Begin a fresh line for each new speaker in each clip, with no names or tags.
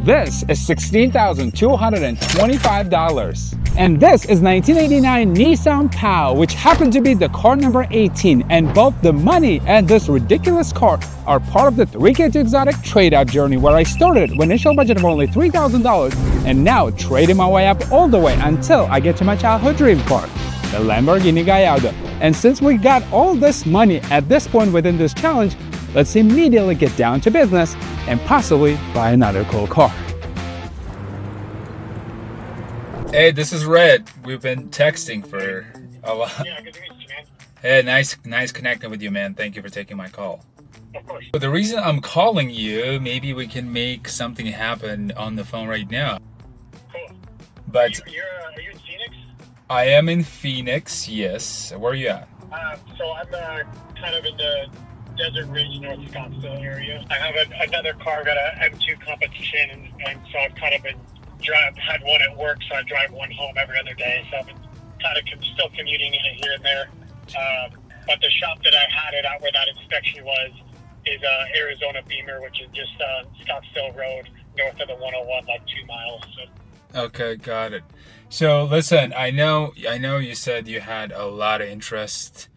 This is $16,225. And this is 1989 Nissan POW, which happened to be the car number 18. And both the money and this ridiculous car are part of the 3K to Exotic trade-out journey, where I started with initial budget of only $3,000 and now trading my way up all the way until I get to my childhood dream car, the Lamborghini Gallardo. And since we got all this money at this point within this challenge, let's immediately get down to business and possibly buy another cool car.
Hey, this is Red. We've been texting for a while.
Yeah, good to meet you, man.
Hey, nice connecting with you, man. Thank you for taking my call.
Of course.
But the reason I'm calling you, maybe we can make something happen on the phone right now.
Cool.
But
Are you in Phoenix?
I am in Phoenix, yes. Where are you at?
So I'm kind of in the Desert Ridge, North Scottsdale area. I have another car, got a M2 competition, and so I've kind of been had one at work, so I drive one home every other day. So I've been kind of still commuting in it here and there. But the shop that I had it at where that inspection was is Arizona Beamer, which is just Scottsdale Road, north of the 101, like 2 miles. So.
Okay, got it. So listen, I know you said you had a lot of interest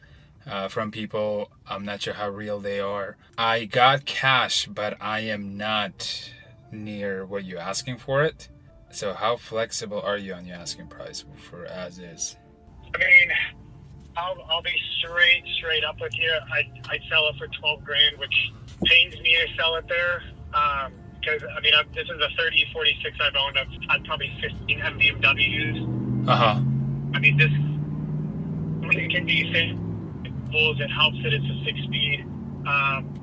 from people. I'm not sure how real they are. I got cash, but I am not near what you're asking for it. So how flexible are you on your asking price for as is?
I mean, I'll be straight up with you. I'd sell it for $12,000, which pains me to sell it there. Because I mean, this is a 3046 I've owned. I've had probably 15 BMWs. I mean, this it can be fit. It helps that it's a 6-speed.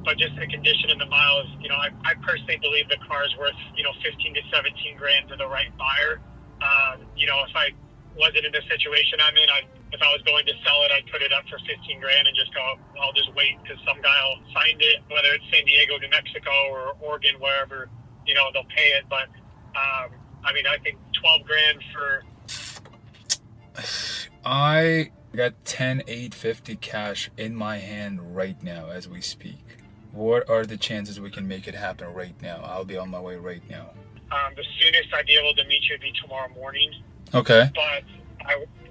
But just the condition and the miles, you know, I personally believe the car is worth, you know, 15 to 17 grand to the right buyer. You know, if I wasn't in the situation I'm in, if I was going to sell it, I'd put it up for 15 grand and just go, I'll just wait because some guy will find it, whether it's San Diego, New Mexico, or Oregon, wherever, you know, they'll pay it. But, I mean, I think 12 grand for...
I got 10,850 cash in my hand right now as we speak. What are the chances we can make it happen right now? I'll be on my way right now.
The soonest I'd be able to meet you would be tomorrow morning.
Okay.
But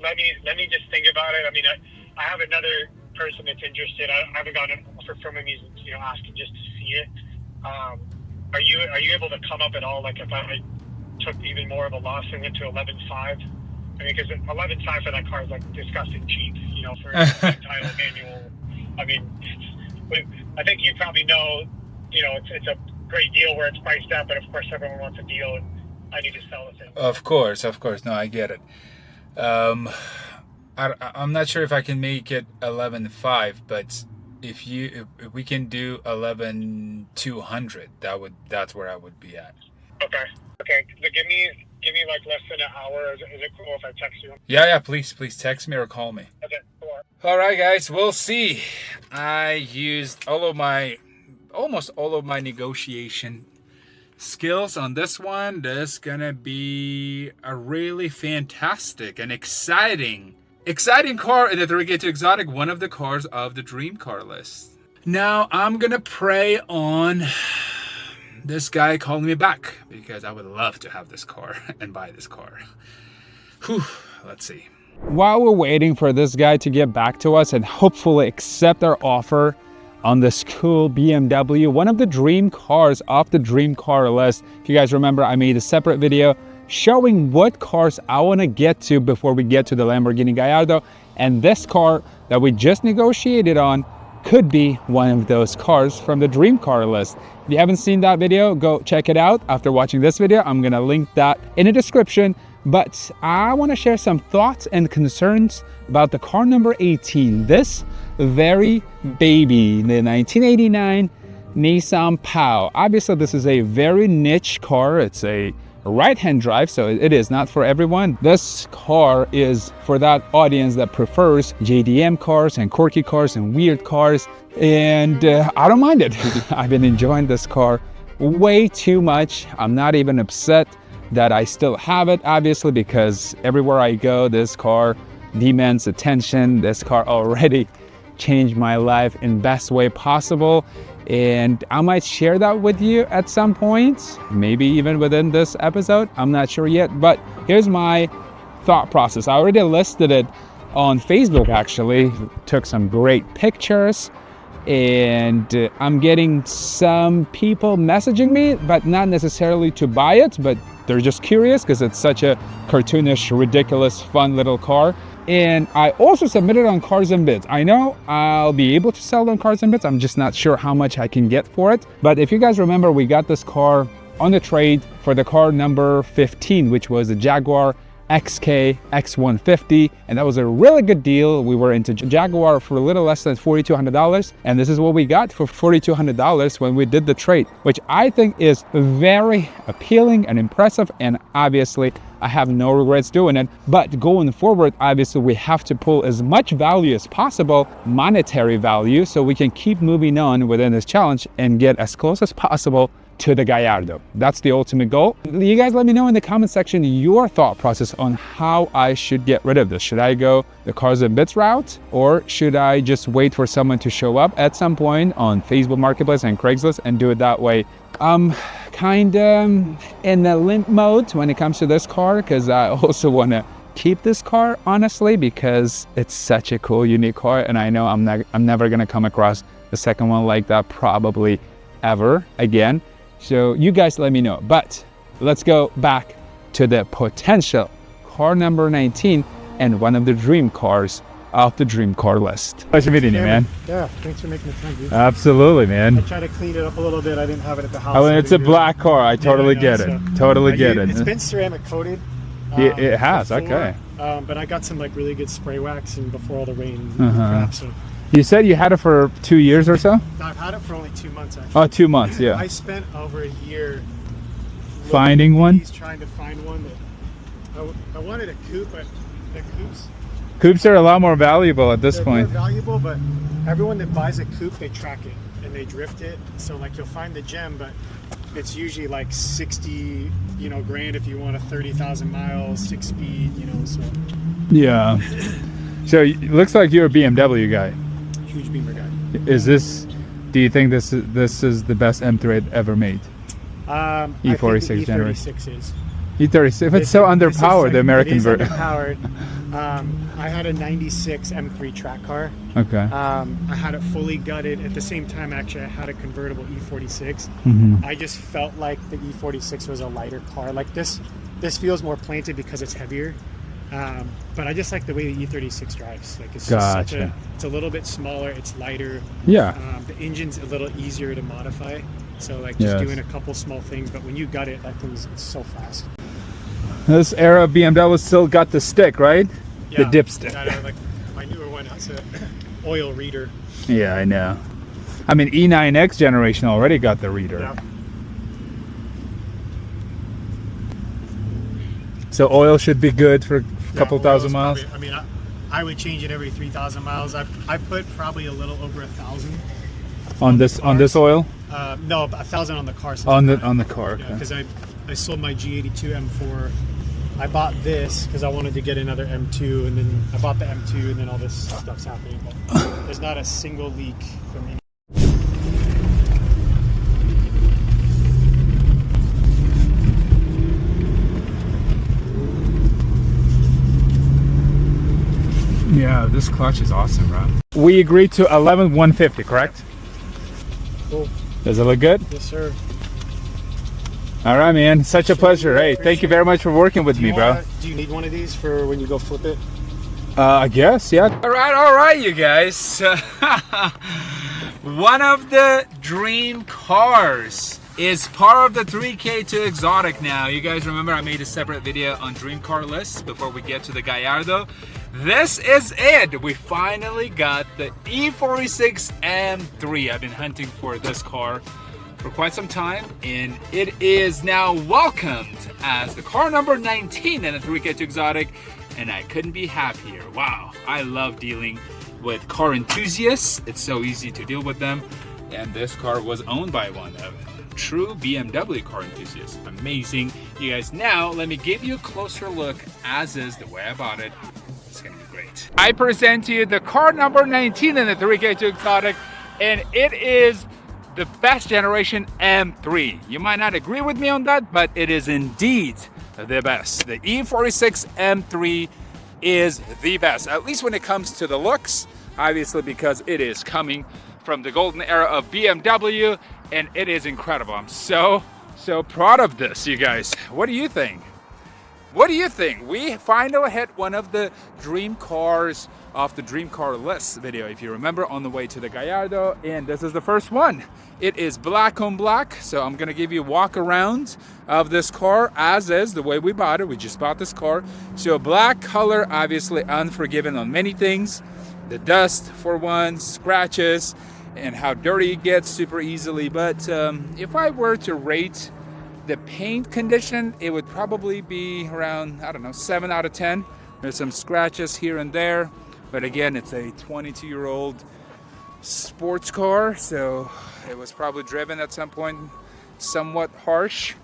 let me just think about it. I mean, I have another person that's interested. I haven't gotten an offer from him. He's, you know, asking just to see it. Are you able to come up at all? Like if I took even more of a loss and went to 11.5? I mean, because 11.5 for that car is like disgusting cheap. You know, for a title manual. I mean, I think you probably know. You know, it's a great deal where it's priced at, but of course everyone wants a deal, and I need to sell the thing.
Of course. No, I get it. I'm not sure if I can make it 11.5, but if we can do 11,200, that's where I would be at.
Okay. So give me like less than an hour. Is it cool if I text you?
Yeah. Please text me or call me.
Okay. Cool.
All right, guys. We'll see. I used almost all of my negotiation skills on this one. This is gonna be a really fantastic and exciting car in the 3K to Exotic, one of the cars of the dream car list. Now I'm gonna pray on this guy calling me back because I would love to have this car and buy this car. Whew, let's see.
While we're waiting for this guy to get back to us and hopefully accept our offer on this cool BMW, one of the dream cars off the dream car list. If you guys remember, I made a separate video showing what cars I want to get to before we get to the Lamborghini Gallardo, and this car that we just negotiated on could be one of those cars from the dream car list. If you haven't seen that video, go check it out after watching this video. I'm gonna link that in the description. But I want to share some thoughts and concerns about the car number 18. This very baby, the 1989 Nissan POW. Obviously, this is a very niche car. It's a right-hand drive, so it is not for everyone. This car is for that audience that prefers JDM cars and quirky cars and weird cars. And I don't mind it. I've been enjoying this car way too much. I'm not even upset that I still have it, obviously, because everywhere I go, this car demands attention. This car already changed my life in best way possible. and I might share that with you at some point, maybe even within this episode. I'm not sure yet, but here's my thought process. I already listed it on Facebook, actually. Took some great pictures, and I'm getting some people messaging me, but not necessarily to buy it, but they're just curious because it's such a cartoonish, ridiculous, fun little car. And I also submitted on Cars and Bids. I know I'll be able to sell it on Cars and Bids. I'm just not sure how much I can get for it. But if you guys remember, we got this car on the trade for the car number 15, which was a Jaguar XK X150, and that was a really good deal. We were into Jaguar for a little less than $4,200, and this is what we got for $4,200 when we did the trade, which I think is very appealing and impressive, and obviously I have no regrets doing it. But going forward, obviously we have to pull as much value as possible, monetary value, so we can keep moving on within this challenge and get as close as possible to the Gallardo. That's the ultimate goal. You guys let me know in the comment section your thought process on how I should get rid of this. Should I go the Cars and Bits route, or should I just wait for someone to show up at some point on Facebook Marketplace and Craigslist and do it that way? I'm kind of in the limp mode when it comes to this car, because I also want to keep this car, honestly, because it's such a cool, unique car, and I know I'm never gonna come across the second one like that, probably ever again. So you guys let me know. But let's go back to the potential car number 19 and one of the dream cars off the dream car list. Pleasure meeting you, man.
Yeah, thanks for making the time, dude.
Absolutely, man.
I tried to clean it up a little bit. I didn't have it at the house.
Oh, and it's a black car. I totally get it. Totally get it.
It's been ceramic coated.
It has,
before,
okay.
But I got some like really good spray wax and before all the rain and crap, so.
You said you had it for 2 years or so?
I've had it for only 2 months, actually.
Oh, 2 months, yeah.
I spent over a year
finding one?
trying to find one that I wanted a coupe, but the
coupes are a lot more valuable at this point.
They're more valuable, but everyone that buys a coupe, they track it and they drift it. So like you'll find the gem, but it's usually like 60, grand if you want a 30,000 miles, 6-speed, so.
Yeah. So it looks like you're a BMW guy.
Huge Beamer guy.
Do you think this is the best M3 ever made? E46 generation.
E36 is.
E36, it's so underpowered, the American version.
Underpowered. I had a 96 M3 track car.
Okay.
I had it fully gutted. At the same time, actually, I had a convertible E46. I just felt like the E46 was a lighter car. Like this feels more planted because it's heavier. But I just like the way the E36 drives. Like it's just it's a little bit smaller, it's lighter.
Yeah.
The engine's a little easier to modify. So like just doing a couple small things, but when you gut it, that thing's so fast.
This era of BMW still got the stick, right?
Yeah,
the dipstick.
Like my newer one has an oil reader.
Yeah, I know. I mean, E9X generation already got the reader.
Yeah.
So oil should be good for a couple thousand miles.
Probably, I would change it every 3,000 miles. I put probably a little over 1,000
on this oil.
No, 1,000 on the car.
On the car.
Because I sold my G82 M4. I bought this because I wanted to get another M2, and then I bought the M2, and then all this stuff's happening. But there's not a single leak from any.
Yeah, this clutch is awesome, bro. We agreed to 11,150, correct?
Cool.
Does it look good?
Yes, sir.
All right, man. Such a pleasure. Hey, thank you very much for working with me, bro.
Do you need one of these for when you go flip it?
I guess, yeah.
All right, you guys. One of the dream cars is part of the 3K2 exotic now. You guys remember I made a separate video on dream car lists before we get to the Gallardo. This is it. We finally got the E46 M3. I've been hunting for this car for quite some time, and it is now welcomed as the car number 19 in the 3K2 exotic, and I couldn't be happier. Wow, I love dealing with car enthusiasts. It's so easy to deal with them, and this car was owned by one of true BMW car enthusiasts. Amazing. You guys, now let me give you a closer look as is the way I bought it. It's gonna be great. I present to you the car number 19 in the 3K2 exotic, and it is the best generation M3. You might not agree with me on that, but it is indeed the best. The E46 M3 is the best, at least when it comes to the looks, obviously, because it is coming from the golden era of BMW, and it is incredible. I'm so proud of this, you guys. What do you think? What do you think? We finally hit one of the dream cars off the dream car list video, if you remember, on the way to the Gallardo, and this is the first one. It is black on black, so I'm gonna give you a walk around of this car as is, the way we bought it. We just bought this car. So black color, obviously unforgiving on many things. The dust for one, scratches, and how dirty it gets super easily. But if I were to rate the paint condition, it would probably be around, I don't know, 7 out of 10. There's some scratches here and there, but again, it's a 22-year-old sports car, so it was probably driven at some point somewhat harsh.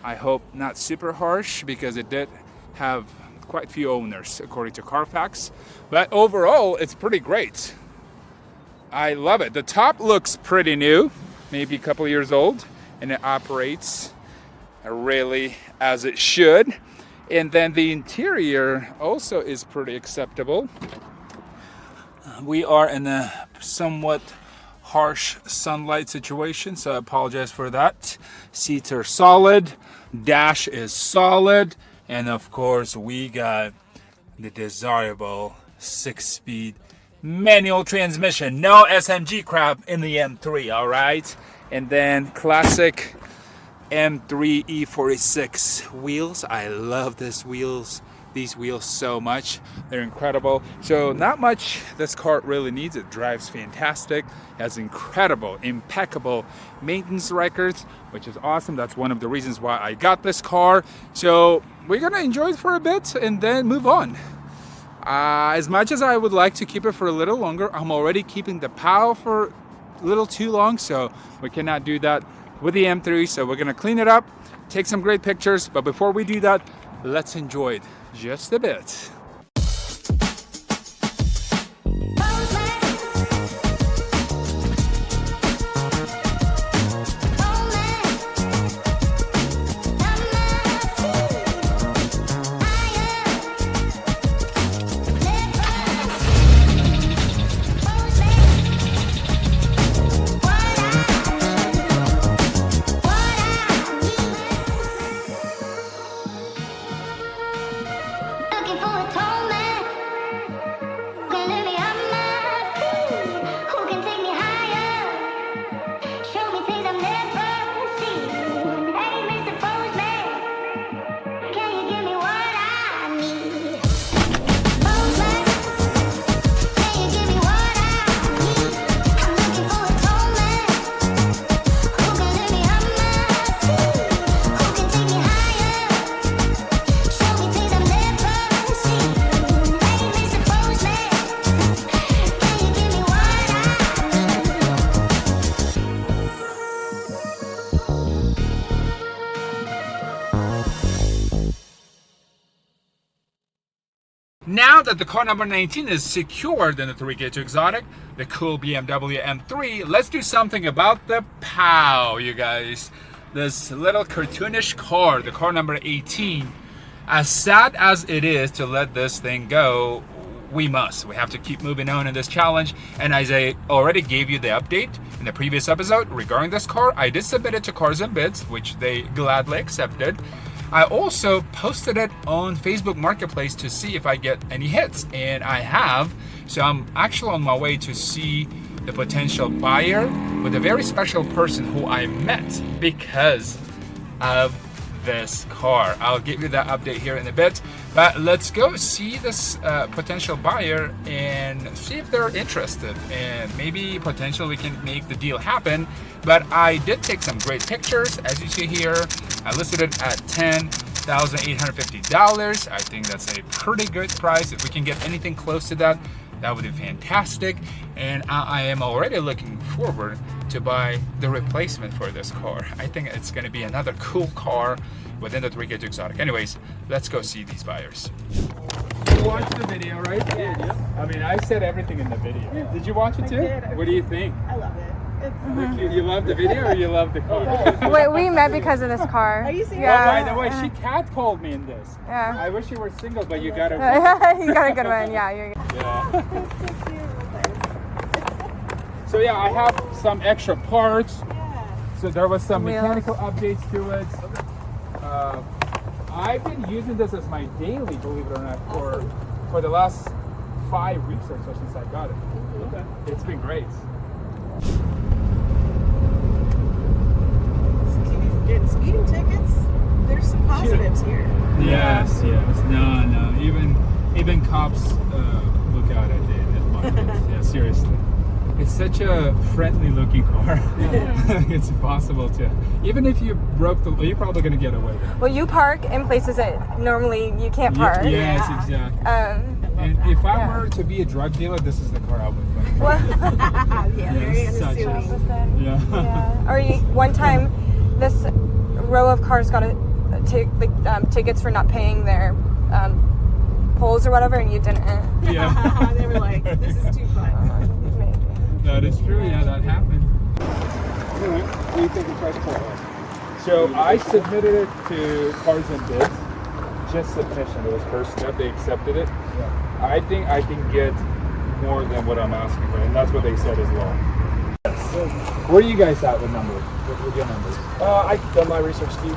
I hope not super harsh, because it did have quite a few owners according to Carfax, but overall it's pretty great. I love it. The top looks pretty new, maybe a couple years old, and it operates really as it should. And then the interior also is pretty acceptable. We are in a somewhat harsh sunlight situation, so I apologize for that. Seats are solid, dash is solid, and of course we got the desirable 6-speed manual transmission. No SMG crap in the M3, all right? And then classic M3 E46 wheels. I love these wheels so much. They're incredible. So not much this car really needs. It drives fantastic, has incredible, impeccable maintenance records, which is awesome. That's one of the reasons why I got this car. So we're gonna enjoy it for a bit and then move on. As much as I would like to keep it for a little longer, I'm already keeping the POW for a little too long, so we cannot do that with the M3. So we're gonna clean it up, take some great pictures, but before we do that, let's enjoy it just a bit. Now that the car number 19 is secured in the 3K2 Exotic, the cool BMW M3, let's do something about the POW, you guys. This little cartoonish car, the car number 18, as sad as it is to let this thing go, we have to keep moving on in this challenge. And as I already gave you the update in the previous episode regarding this car, I did submit it to Cars and Bids, which they gladly accepted. I also posted it on Facebook Marketplace to see if I get any hits, and I have. So I'm actually on my way to see the potential buyer with a very special person who I met because of this car. I'll give you that update here in a bit, but let's go see this potential buyer and see if they're interested, and maybe potentially we can make the deal happen. But I did take some great pictures, as you see here. I listed it at $10,850. I think that's a pretty good price. If we can get anything close to that, that would be fantastic. And I am already looking forward to buy the replacement for this car. I think it's going to be another cool car within the 3K2 Exotic. Anyways, let's go see these buyers. You watched the video, right?
Yeah.
I mean, I said everything in the video.
Yeah.
Did you watch it too?
I did.
What do you think?
I love it.
You love the video or you love the car?
Wait, we met because of this car.
Are you serious?
Yeah.
Oh, by the way, she catcalled me in this.
Yeah.
I wish you were single, but you got a...
You got a good one. Yeah, you're good.
Yeah. So yeah, I have some extra parts. So there was some
Wheels.
mechanical updates to it. I've been using this as my daily, believe it or not, for the last 5 weeks or so since I got it. Okay. It's been great.
Getting speeding tickets. There's some positives here.
Yes. No. Even cops look out at it. Yeah, seriously. It's such a friendly looking car. It's impossible to, even if you broke the, you're probably going to get away with it.
Well, you park in places that normally you can't park.
Yes, exactly. And if I were to be a drug dealer, this is the car I would buy.
Very
such a-
unassuming.
Yeah.
Or one time, this row of cars got tickets for not paying their polls or whatever, and you didn't.
Yeah.
They were like, this is too fun.
That is true. Yeah, that happened. What do you think the price point was? So I submitted it to Cars and Bids. Just submission. It was first step. They accepted it. Yeah. I think I can get more than what I'm asking for, and that's what they said as well. Where are you guys at with numbers? With your numbers?
I've done my research too.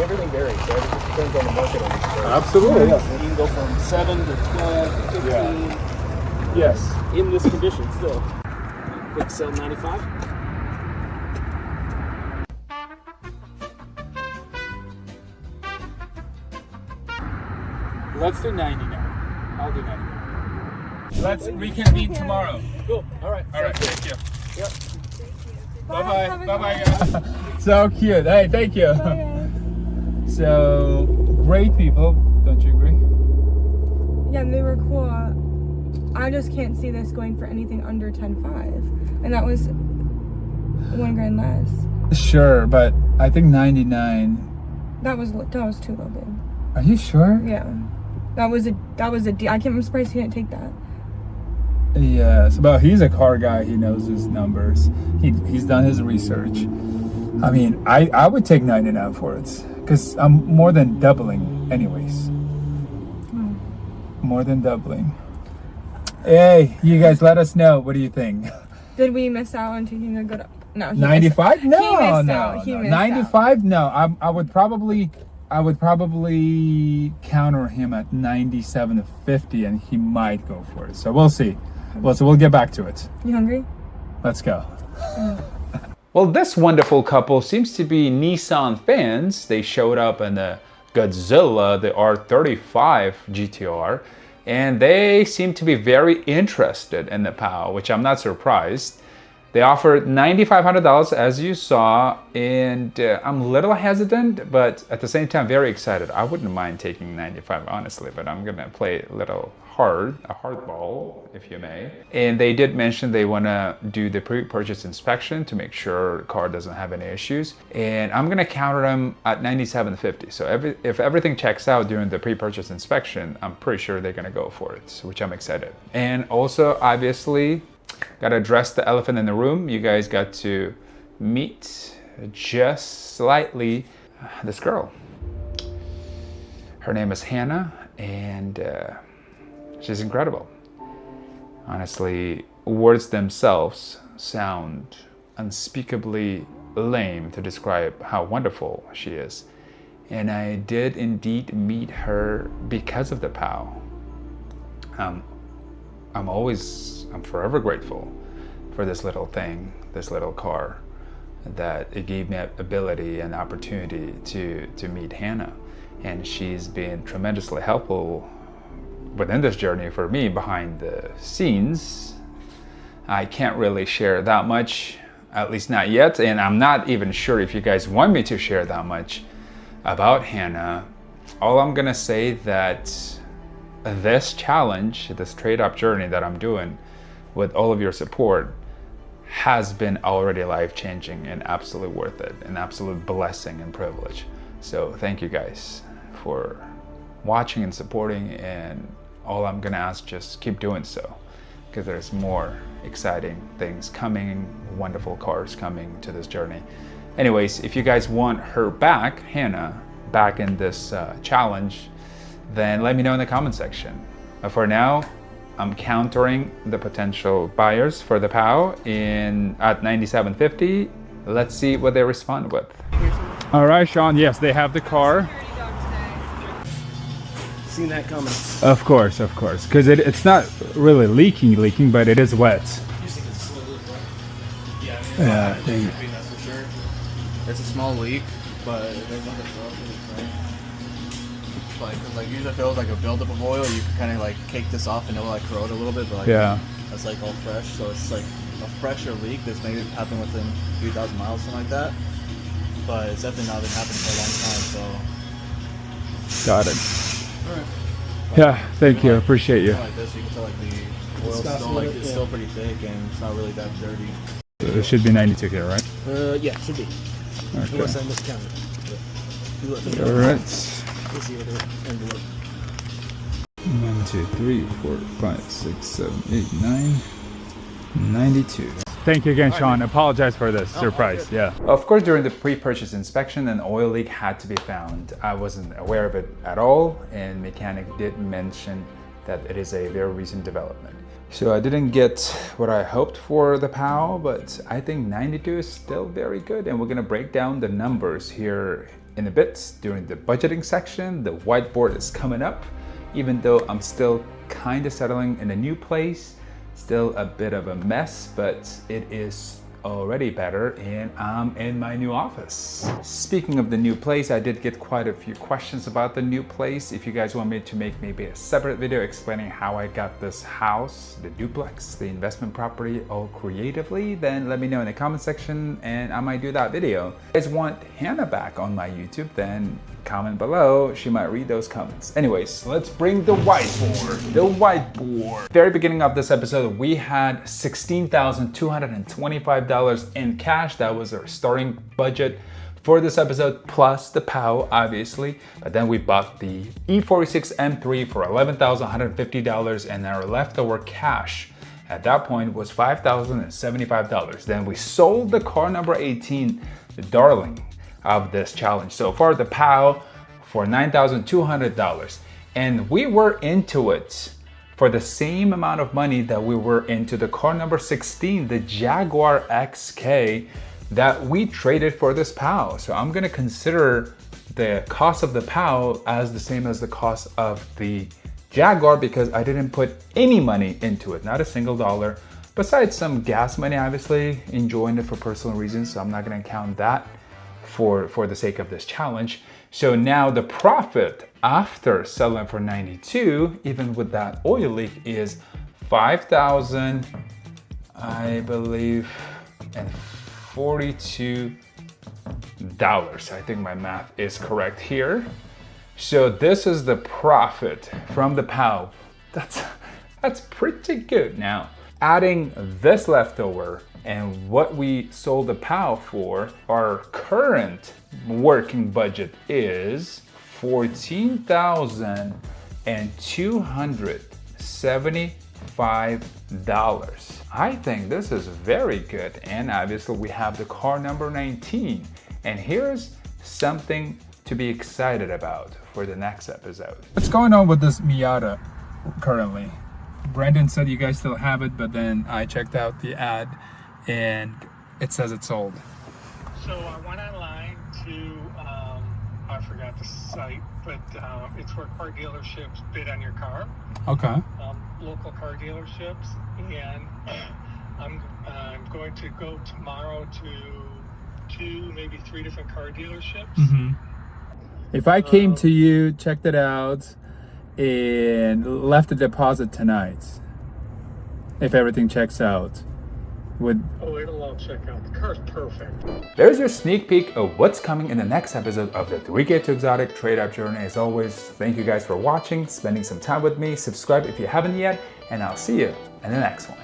Everything varies, right? It just depends on the market on these cars.
Absolutely. Yes.
You can go from 7 to 12 to 15
Yes.
in this condition still. Quick sell 95.
Let's do 90 now. I'll do 90. Let's reconvene tomorrow.
Cool. All right.
Thank you.
Yep.
Bye-bye. Bye-bye, guys. So cute. Hey, thank you. So, great people. Don't you agree?
Yeah, they were cool. I just can't see this going for anything under 10.5, and that was $1,000 less.
Sure, but I think 99.
That was too low, babe.
Are you sure?
Yeah, that was a deal. I'm surprised he didn't take that.
Yes, but he's a car guy. He knows his numbers. He's done his research. I mean, I would take 99 for it because I'm more than doubling anyways. More than doubling. Hey, you guys, let us know. What do you think?
Did we miss out on taking a good? No.
95? No,
He missed
no,
out. He
no.
missed
95? No. I would probably counter him at 97 to 50, and he might go for it. So we'll see. Well, so we'll get back to it.
You hungry?
Let's go.
Well, this wonderful couple seems to be Nissan fans. They showed up in the Godzilla, the R35 GTR, and they seem to be very interested in the POW, which I'm not surprised. They offered $9,500 as you saw, and I'm a little hesitant, but at the same time very excited. I wouldn't mind taking 95 honestly, but I'm gonna play a little hardball, if you may. And they did mention they wanna do the pre-purchase inspection to make sure the car doesn't have any issues. And I'm gonna counter them at $97.50. So if everything checks out during the pre-purchase inspection, I'm pretty sure they're gonna go for it, which I'm excited. And also, obviously, gotta address the elephant in the room. You guys got to meet just slightly this girl. Her name is Hannah, and she's incredible. Honestly, words themselves sound unspeakably lame to describe how wonderful she is. And I did indeed meet her because of the POW. I'm forever grateful for this little thing, this little car, that it gave me ability and opportunity to meet Hannah. And she's been tremendously helpful within this journey for me behind the scenes. I can't really share that much, at least not yet, and I'm not even sure if you guys want me to share that much about Hannah. All I'm gonna say that this challenge, this trade-up journey that I'm doing with all of your support has been already life-changing and absolutely worth it, an absolute blessing and privilege. So thank you guys for watching and supporting, and all I'm gonna ask, just keep doing so. because there's more exciting things coming, wonderful cars coming to this journey. Anyways, if you guys want her back, Hannah, back in this challenge, then let me know in the comment section. For now, I'm countering the potential buyers for the POW at 97.50. Let's see what they respond with. All right, Sean, yes, they have the car.
Seen that coming.
Of course, because it's not really leaking, but it is wet.
Yeah, I think that's for sure. It's a small leak, but there's nothing wrong with it. Like usually if it was like a buildup of oil, you could kind of like cake this off and it'll like corrode a little bit, but like that's like all fresh, so it's like a fresher leak that's maybe happened within a few thousand miles, something like that. But it's definitely not been happening for a long time, so.
Got it.
All right.
Yeah, thank you. Appreciate you.
Like this, you can tell like the oil's still like it's still pretty thick and it's not really that dirty.
It should be 92 here, right?
Yeah, should be.
Okay.
Unless I miscounted.
All right.
Let's see what the envelope.
1, 2, 3, 4, 5, 6, 7, 8, 9, 92. Thank you again, Sean. Apologize for this surprise. Yeah. Of course, during the pre-purchase inspection, an oil leak had to be found. I wasn't aware of it at all, and mechanic did mention that it is a very recent development. So I didn't get what I hoped for the POW, but I think 92 is still very good, and we're gonna break down the numbers here in a bit during the budgeting section. The whiteboard is coming up, even though I'm still kind of settling in a new place. Still a bit of a mess, but it is already better and I'm in my new office. Speaking of the new place, I did get quite a few questions about the new place. If you guys want me to make maybe a separate video explaining how I got this house, the duplex, the investment property all creatively, then let me know in the comment section and I might do that video. If you guys want Hannah back on my YouTube, then comment below. She might read those comments. Anyways, let's bring the whiteboard. Very beginning of this episode, we had $16,225 in cash. That was our starting budget for this episode, plus the POW, obviously. But then we bought the E46 M3 for $11,150, and our leftover cash at that point was $5,075. Then we sold the car number 18, the darling of this challenge so far, the POW, for $9,200. And we were into it for the same amount of money that we were into the car number 16, the Jaguar XK, that we traded for this POW. So I'm gonna consider the cost of the POW as the same as the cost of the Jaguar, because I didn't put any money into it, not a single dollar, besides some gas money, obviously, enjoying it for personal reasons, so I'm not gonna count that for the sake of this challenge. So now the profit after selling for 92, even with that oil leak, is $5,000, I believe, and $42. I think my math is correct here. So this is the profit from the POW. That's pretty good. Now, adding this leftover and what we sold the POW for, our current working budget is $14,275. I think this is very good, and obviously we have the car number 19. And here's something to be excited about for the next episode. What's going on with this Miata currently? Brandon said you guys still have it, but then I checked out the ad and it says it's sold.
So I went online to, I forgot the site, but it's where car dealerships bid on your car.
Okay.
Local car dealerships, and I'm going to go tomorrow to 2, maybe 3 different car dealerships.
Mm-hmm. If I came to you, checked it out, and left a deposit tonight, if everything checks out,
it'll all check out. The car's perfect.
There's your sneak peek of what's coming in the next episode of the 3K to Exotic Trade Up Journey. As always, thank you guys for watching, spending some time with me. Subscribe if you haven't yet, and I'll see you in the next one.